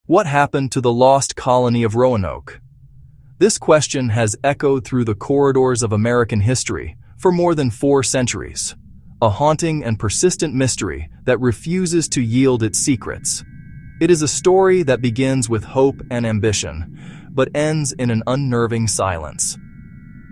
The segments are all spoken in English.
What happened to the lost colony of Roanoke? This question has echoed through the corridors of American history for more than 4 centuries, a haunting and persistent mystery that refuses to yield its secrets. It is a story that begins with hope and ambition, but ends in an unnerving silence.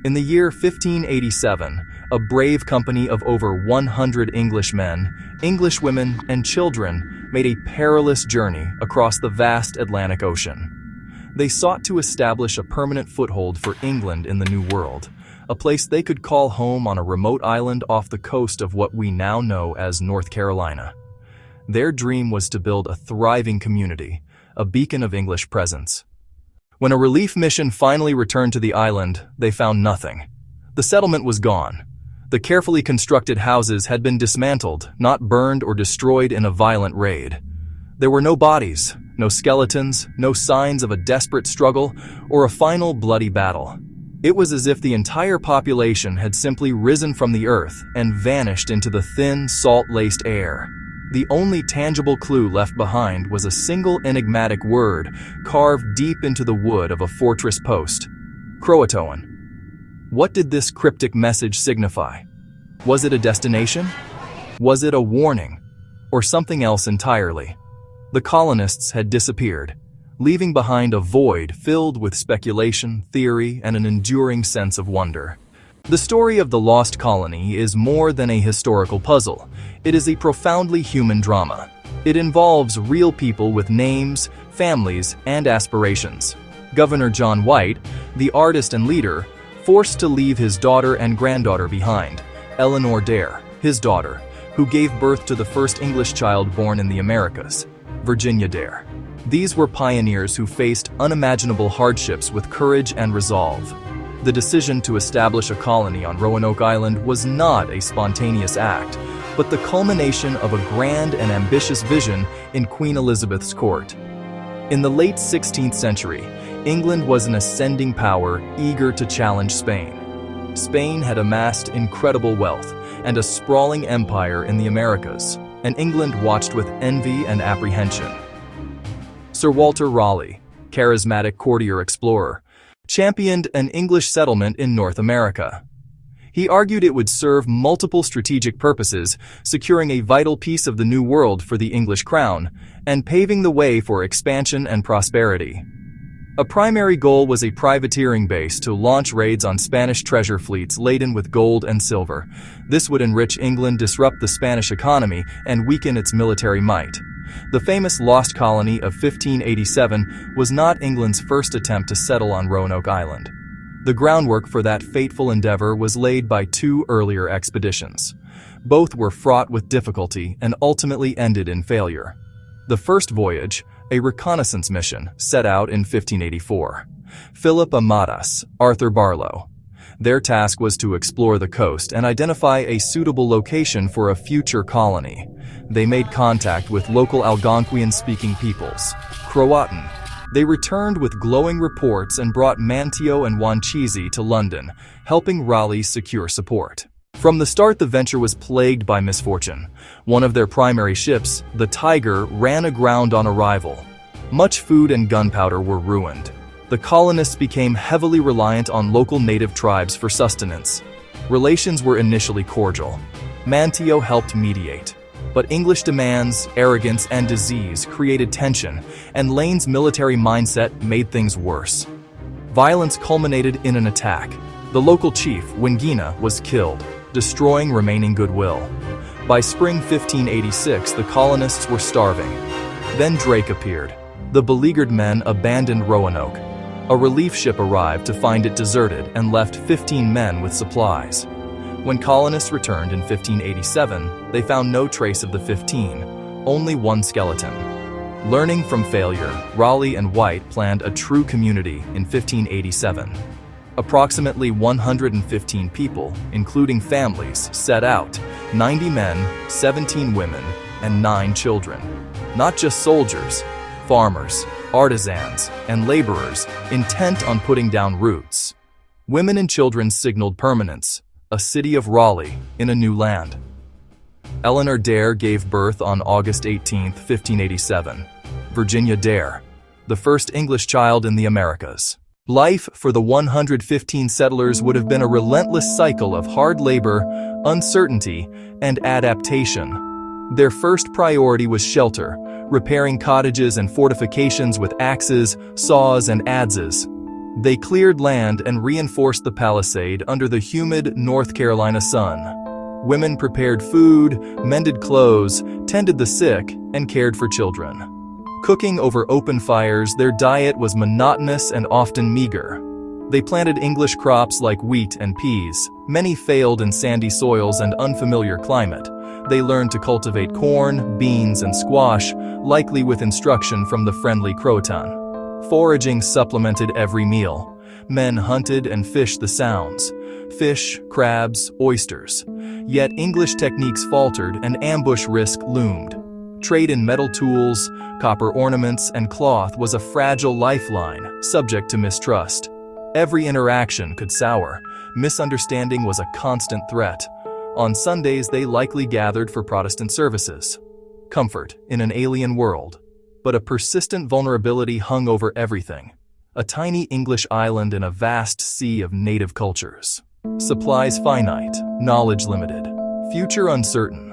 In the year 1587, a brave company of over 100 Englishmen, Englishwomen, and children made a perilous journey across the vast Atlantic Ocean. They sought to establish a permanent foothold for England in the New World, a place they could call home on a remote island off the coast of what we now know as North Carolina. Their dream was to build a thriving community, a beacon of English presence. When a relief mission finally returned to the island, they found nothing. The settlement was gone. The carefully constructed houses had been dismantled, not burned or destroyed in a violent raid. There were no bodies, no skeletons, no signs of a desperate struggle or a final bloody battle. It was as if the entire population had simply risen from the earth and vanished into the thin, salt-laced air. The only tangible clue left behind was a single enigmatic word carved deep into the wood of a fortress post: Croatoan. What did this cryptic message signify? Was it a destination? Was it a warning? Or something else entirely? The colonists had disappeared, leaving behind a void filled with speculation, theory, and an enduring sense of wonder. The story of the lost colony is more than a historical puzzle. It is a profoundly human drama. It involves real people with names, families, and aspirations. Governor John White, the artist and leader, forced to leave his daughter and granddaughter behind. Eleanor Dare, his daughter, who gave birth to the first English child born in the Americas, Virginia Dare. These were pioneers who faced unimaginable hardships with courage and resolve. The decision to establish a colony on Roanoke Island was not a spontaneous act, but the culmination of a grand and ambitious vision in Queen Elizabeth's court. In the late 16th century, England was an ascending power eager to challenge Spain. Spain had amassed incredible wealth and a sprawling empire in the Americas, and England watched with envy and apprehension. Sir Walter Raleigh, charismatic courtier explorer, championed an English settlement in North America. He argued it would serve multiple strategic purposes, securing a vital piece of the New World for the English crown, and paving the way for expansion and prosperity. A primary goal was a privateering base to launch raids on Spanish treasure fleets laden with gold and silver. This would enrich England, disrupt the Spanish economy, and weaken its military might. The famous lost colony of 1587 was not England's first attempt to settle on Roanoke Island. The groundwork for that fateful endeavor was laid by 2 earlier expeditions. Both were fraught with difficulty and ultimately ended in failure. The first voyage, a reconnaissance mission, set out in 1584. Philip Amadas, Arthur Barlow. Their task was to explore the coast and identify a suitable location for a future colony. They made contact with local Algonquian-speaking peoples, Croatoan. They returned with glowing reports and brought Manteo and Wanchese to London, helping Raleigh secure support. From the start, the venture was plagued by misfortune. One of their primary ships, the Tiger, ran aground on arrival. Much food and gunpowder were ruined. The colonists became heavily reliant on local native tribes for sustenance. Relations were initially cordial. Manteo helped mediate. But English demands, arrogance, and disease created tension, and Lane's military mindset made things worse. Violence culminated in an attack. The local chief, Wingina, was killed, destroying remaining goodwill. By spring 1586, the colonists were starving. Then Drake appeared. The beleaguered men abandoned Roanoke. A relief ship arrived to find it deserted and left 15 men with supplies. When colonists returned in 1587, they found no trace of the 15, only one skeleton. Learning from failure, Raleigh and White planned a true community in 1587. Approximately 115 people, including families, set out, 90 men, 17 women, and 9 children. Not just soldiers, farmers, artisans, and laborers intent on putting down roots. Women and children signaled permanence, a city of Raleigh in a new land. Eleanor Dare gave birth on August 18, 1587. Virginia Dare, the first English child in the Americas. Life for the 115 settlers would have been a relentless cycle of hard labor, uncertainty, and adaptation. Their first priority was shelter, repairing cottages and fortifications with axes, saws, and adzes. They cleared land and reinforced the palisade under the humid North Carolina sun. Women prepared food, mended clothes, tended the sick, and cared for children. Cooking over open fires, their diet was monotonous and often meager. They planted English crops like wheat and peas. Many failed in sandy soils and unfamiliar climate. They learned to cultivate corn, beans, and squash, likely with instruction from the friendly Croatoan. Foraging supplemented every meal. Men hunted and fished the sounds. Fish, crabs, oysters. Yet English techniques faltered and ambush risk loomed. Trade in metal tools, copper ornaments, and cloth was a fragile lifeline, subject to mistrust. Every interaction could sour. Misunderstanding was a constant threat. On Sundays, they likely gathered for Protestant services. Comfort in an alien world. But a persistent vulnerability hung over everything. A tiny English island in a vast sea of native cultures. Supplies finite, knowledge limited, future uncertain.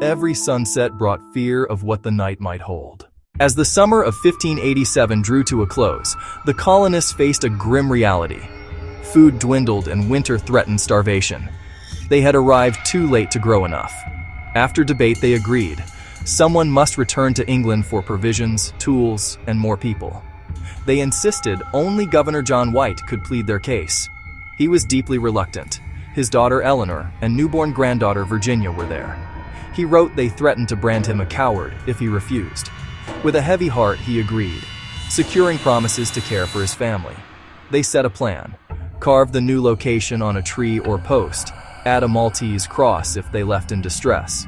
Every sunset brought fear of what the night might hold. As the summer of 1587 drew to a close, the colonists faced a grim reality. Food dwindled and winter threatened starvation. They had arrived too late to grow enough. After debate, they agreed. Someone must return to England for provisions, tools, and more people. They insisted only Governor John White could plead their case. He was deeply reluctant. His daughter Eleanor and newborn granddaughter Virginia were there. He wrote they threatened to brand him a coward if he refused. With a heavy heart, he agreed, securing promises to care for his family. They set a plan. Carve the new location on a tree or post. Add a Maltese cross if they left in distress.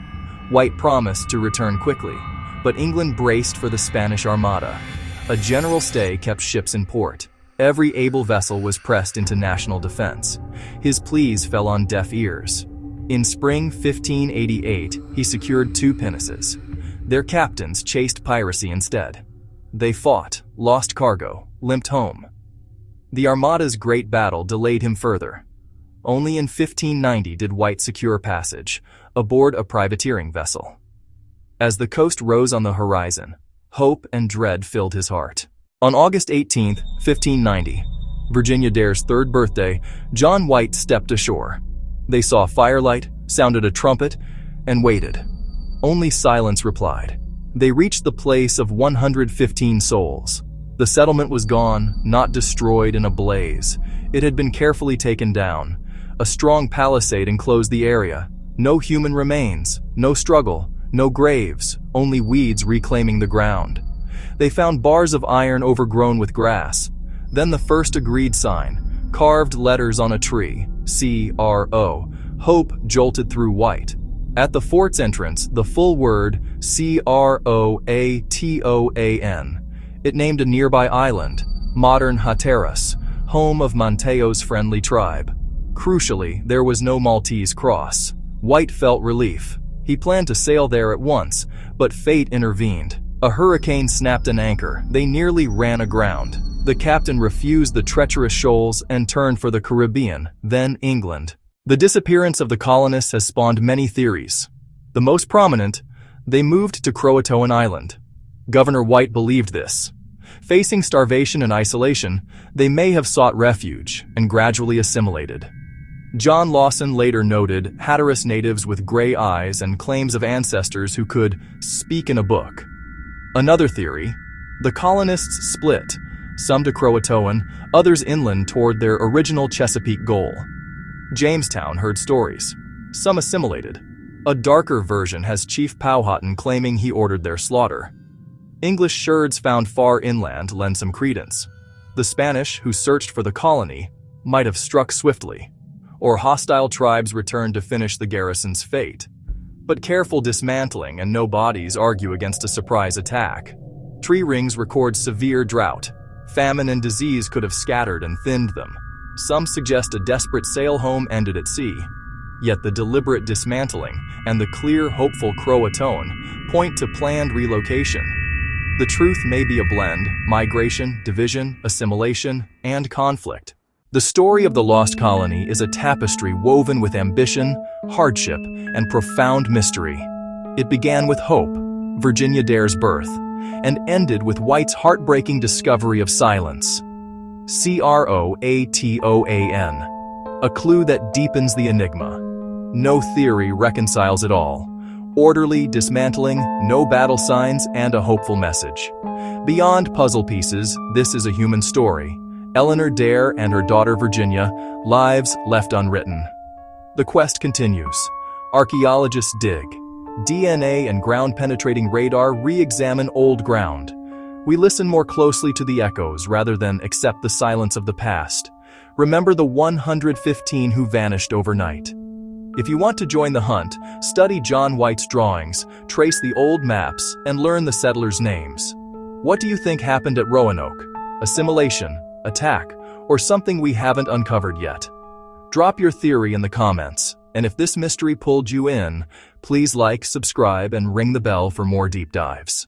White promised to return quickly, but England braced for the Spanish Armada. A general stay kept ships in port. Every able vessel was pressed into national defense. His pleas fell on deaf ears. In spring 1588, he secured 2 pinnaces. Their captains chased piracy instead. They fought, lost cargo, limped home. The Armada's great battle delayed him further. Only in 1590 did White secure passage, aboard a privateering vessel. As the coast rose on the horizon, hope and dread filled his heart. On August 18, 1590, Virginia Dare's 3rd birthday, John White stepped ashore. They saw firelight, sounded a trumpet, and waited. Only silence replied. They reached the place of 115 souls. The settlement was gone, not destroyed in a blaze. It had been carefully taken down. A strong palisade enclosed the area. No human remains, no struggle, no graves, only weeds reclaiming the ground. They found bars of iron overgrown with grass. Then the first agreed sign, carved letters on a tree, C-R-O. Hope jolted through White. At the fort's entrance, the full word, C-R-O-A-T-O-A-N. It named a nearby island, modern Hatteras, home of Monteo's friendly tribe. Crucially, there was no Maltese cross. White felt relief. He planned to sail there at once, but fate intervened. A hurricane snapped an anchor. They nearly ran aground. The captain refused the treacherous shoals and turned for the Caribbean, then England. The disappearance of the colonists has spawned many theories. The most prominent, they moved to Croatoan Island. Governor White believed this. Facing starvation and isolation, they may have sought refuge and gradually assimilated. John Lawson later noted Hatteras natives with gray eyes and claims of ancestors who could speak in a book. Another theory, the colonists split, some to Croatoan, others inland toward their original Chesapeake goal. Jamestown heard stories. Some assimilated. A darker version has Chief Powhatan claiming he ordered their slaughter. English sherds found far inland lend some credence. The Spanish, who searched for the colony, might have struck swiftly, or hostile tribes returned to finish the garrison's fate. But careful dismantling and no bodies argue against a surprise attack. Tree rings record severe drought. Famine and disease could have scattered and thinned them. Some suggest a desperate sail home ended at sea. Yet the deliberate dismantling and the clear, hopeful Croatoan point to planned relocation. The truth may be a blend: migration, division, assimilation, and conflict. The story of the lost colony is a tapestry woven with ambition, hardship, and profound mystery. It began with hope, Virginia Dare's birth, and ended with White's heartbreaking discovery of silence. Croatoan. A clue that deepens the enigma. No theory reconciles it all. Orderly dismantling, no battle signs, and a hopeful message. Beyond puzzle pieces, this is a human story. Eleanor Dare and her daughter Virginia, lives left unwritten. The quest continues. Archaeologists dig. DNA and ground-penetrating radar re-examine old ground. We listen more closely to the echoes rather than accept the silence of the past. Remember the 115 who vanished overnight. If you want to join the hunt, study John White's drawings, trace the old maps, and learn the settlers' names. What do you think happened at Roanoke? Assimilation, attack, or something we haven't uncovered yet? Drop your theory in the comments, and if this mystery pulled you in, please like, subscribe, and ring the bell for more deep dives.